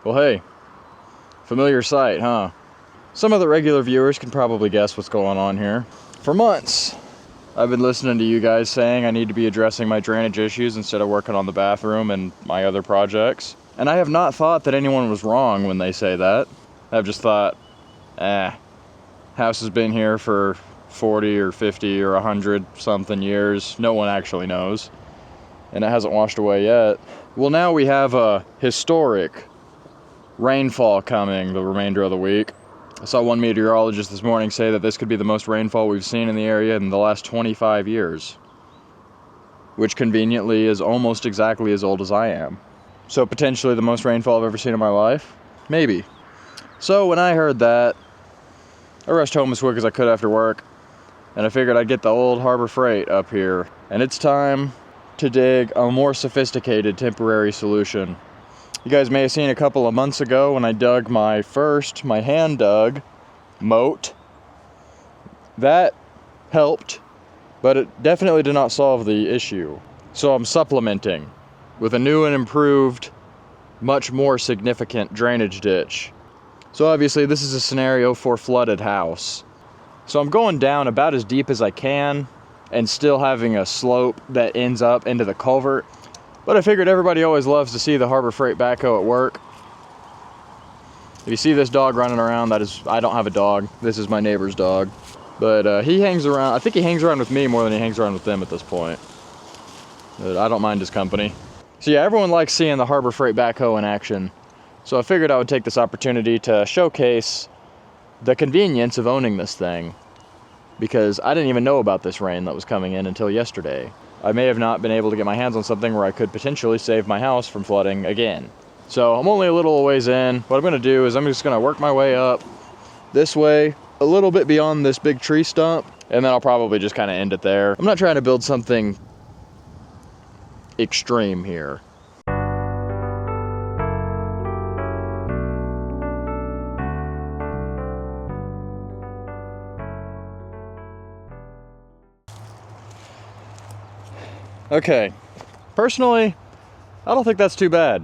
Well, hey, familiar sight, huh? Some of the regular viewers can probably guess what's going on here. For months, I've been listening to you guys saying I need to be addressing my drainage issues instead of working on the bathroom and my other projects. And I have not thought that anyone was wrong when they say that. I've just thought, house has been here for 40 or 50 or 100 something years. No one actually knows. And it hasn't washed away yet. Well, now we have a historic rainfall coming the remainder of the week. I saw one meteorologist this morning say that this could be the most rainfall we've seen in the area in the last 25 years. Which conveniently is almost exactly as old as I am. So potentially the most rainfall I've ever seen in my life? Maybe. So when I heard that, I rushed home as quick as I could after work. And I figured I'd get the old Harbor Freight up here. And it's time to dig a more sophisticated temporary solution. You guys may have seen a couple of months ago when I dug my hand dug moat. That helped, but it definitely did not solve the issue. So I'm supplementing with a new and improved, much more significant drainage ditch. So obviously this is a scenario for flooded house. So I'm going down about as deep as I can and still having a slope that ends up into the culvert. But I figured everybody always loves to see the Harbor Freight backhoe at work. If you see this dog running around, that is, I don't have a dog. This is my neighbor's dog. But he hangs around, I think he hangs around with me more than he hangs around with them at this point. But I don't mind his company. So yeah, everyone likes seeing the Harbor Freight backhoe in action. So I figured I would take this opportunity to showcase the convenience of owning this thing. Because I didn't even know about this rain that was coming in until yesterday. I may have not been able to get my hands on something where I could potentially save my house from flooding again. So I'm only a little ways in. What I'm gonna do is I'm just gonna work my way up this way, a little bit beyond this big tree stump, and then I'll probably just kind of end it there. I'm not trying to build something extreme here. Okay, personally, I don't think that's too bad.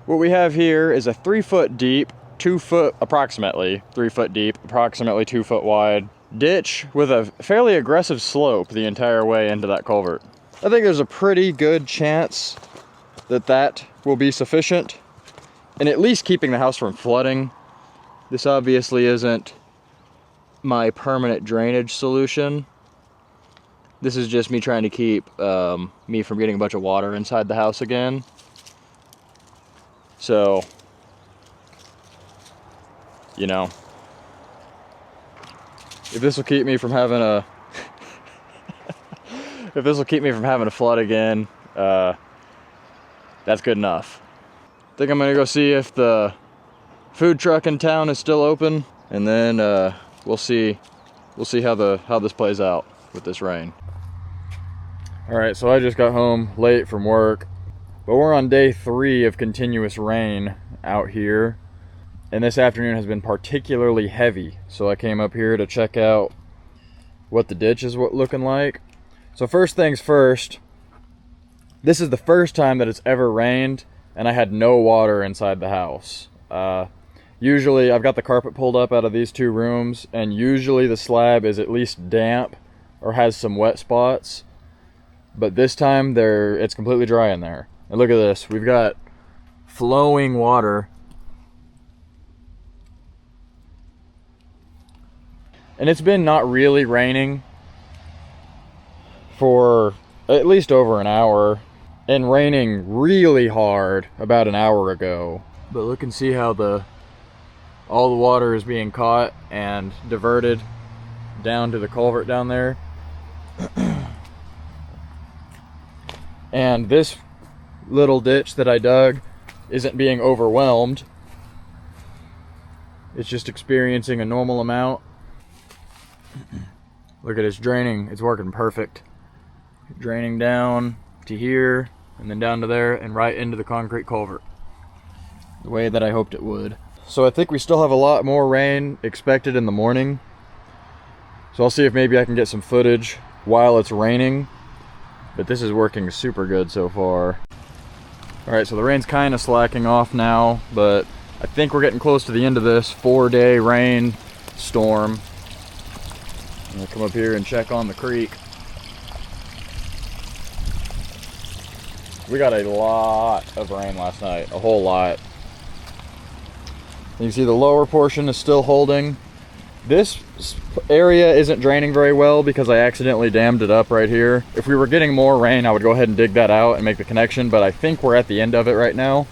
What we have here is a 3 foot deep, approximately 3 foot deep, approximately 2 foot wide ditch with a fairly aggressive slope the entire way into that culvert. I think there's a pretty good chance that that will be sufficient in at least keeping the house from flooding. This obviously isn't my permanent drainage solution. This is just me trying to keep me from getting a bunch of water inside the house again. So, you know, if this will keep me from having a flood again, that's good enough. I think I'm gonna go see if the food truck in town is still open, and then we'll see how this plays out with this rain. All right, so I just got home late from work, but we're on day 3 of continuous rain out here, and this afternoon has been particularly heavy. So I came up here to check out what the ditch is looking like. So first things first, this is the first time that it's ever rained and I had no water inside the house. Usually I've got the carpet pulled up out of these 2 rooms, and usually the slab is at least damp or has some wet spots. But this time it's completely dry in there. And look at this, we've got flowing water. And it's been not really raining for at least over an hour, and raining really hard about an hour ago. But look and see how all the water is being caught and diverted down to the culvert down there. And this little ditch that I dug isn't being overwhelmed. It's just experiencing a normal amount. Look at it, it's draining. It's working perfect. Draining down to here, and then down to there, and right into the concrete culvert. The way that I hoped it would. So I think we still have a lot more rain expected in the morning. So I'll see if maybe I can get some footage while it's raining. But this is working super good so far. All right, so the rain's kind of slacking off now, but I think we're getting close to the end of this 4-day rain storm. I'm gonna come up here and check on the creek. We got a lot of rain last night, a whole lot. You can see the lower portion is still holding. This area isn't draining very well because I accidentally dammed it up right here. If we were getting more rain, I would go ahead and dig that out and make the connection, but I think we're at the end of it right now.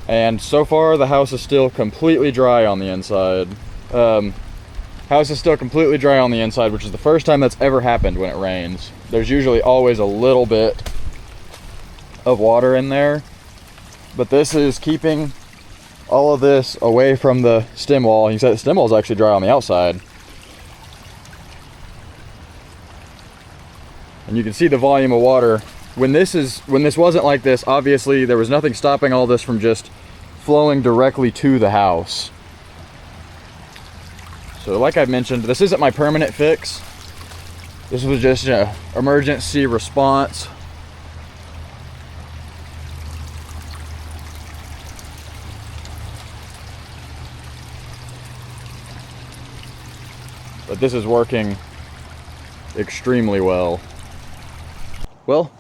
And so far, the house is still completely dry on the inside. House is still completely dry on the inside, which is the first time that's ever happened when it rains. There's usually always a little bit of water in there, but this is keeping all of this away from the stem wall. You said the stem wall is actually dry on the outside. And you can see the volume of water. When this wasn't like this, obviously there was nothing stopping all this from just flowing directly to the house. So like I've mentioned, this isn't my permanent fix. This was just an emergency response. But this is working extremely well. Well,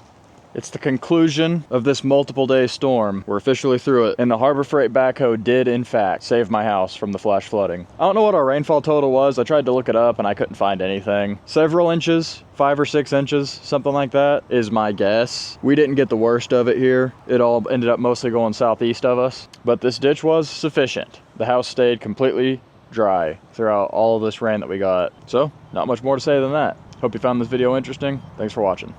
it's the conclusion of this multiple day storm. We're officially through it, and the Harbor Freight backhoe did in fact save my house from the flash flooding. I don't know what our rainfall total was. I tried to look it up and I couldn't find anything. Several inches, 5 or 6 inches, something like that is my guess. We didn't get the worst of it here. It all ended up mostly going southeast of us, but this ditch was sufficient. The house stayed completely dry throughout all of this rain that we got. So, not much more to say than that. Hope you found this video interesting. Thanks for watching.